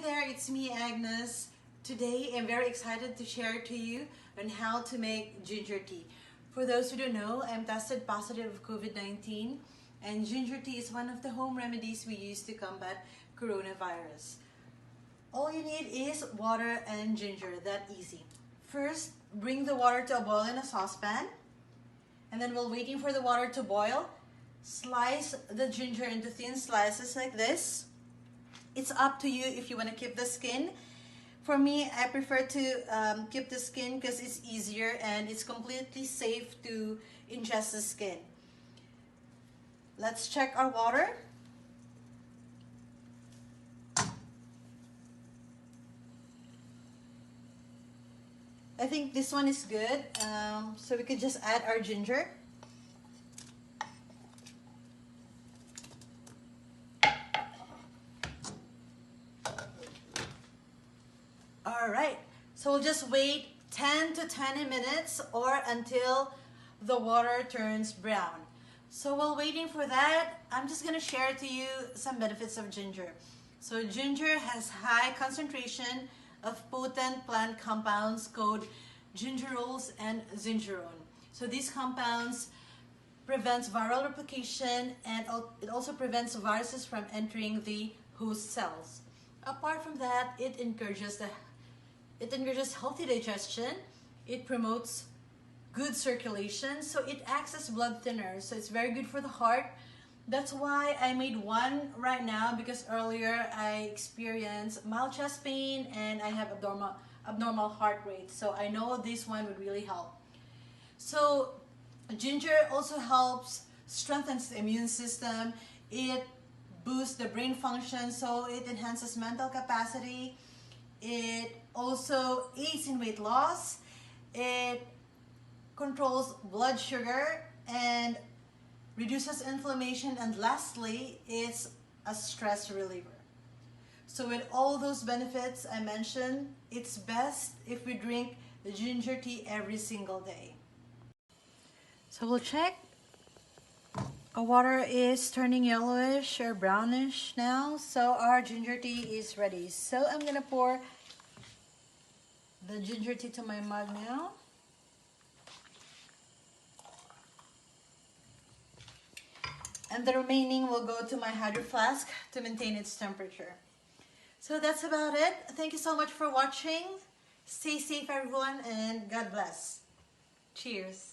there, it's me Agnes. Today I'm very excited to share to you on how to make ginger tea. For those who don't know, I'm tested positive of COVID-19 and ginger tea is one of the home remedies we use to combat coronavirus. All you need is water and ginger, that easy. First, bring the water to a boil in a saucepan, and then while waiting for the water to boil, slice the ginger into thin slices like this. It's up to you if you want to keep the skin. For me, I prefer to keep the skin because it's easier and it's completely safe to ingest the skin. Let's check our water. I think this one is good, so we could just add our ginger. Alright, so we'll just wait 10 to 20 minutes or until the water turns brown. So while waiting for that, I'm just going to share to you some benefits of ginger. So ginger has high concentration of potent plant compounds called gingerols and zingerone. So these compounds prevents viral replication and it also prevents viruses from entering the host cells. Apart from that, it encourages healthy digestion, it promotes good circulation, so it acts as blood thinner, so it's very good for the heart. That's why I made one right now, because earlier I experienced mild chest pain and I have abnormal heart rate, so I know this one would really help. So ginger also helps strengthens the immune system, it boosts the brain function, so it enhances mental capacity, it also aids in weight loss, it controls blood sugar and reduces inflammation, and lastly, it's a stress reliever. So with all those benefits I mentioned, it's best if we drink the ginger tea every single day. So we'll check. Our water is turning yellowish or brownish now, so our ginger tea is ready. So I'm gonna pour the ginger tea to my mug now. And the remaining will go to my hydro flask to maintain its temperature. So that's about it. Thank you so much for watching. Stay safe everyone and God bless. Cheers.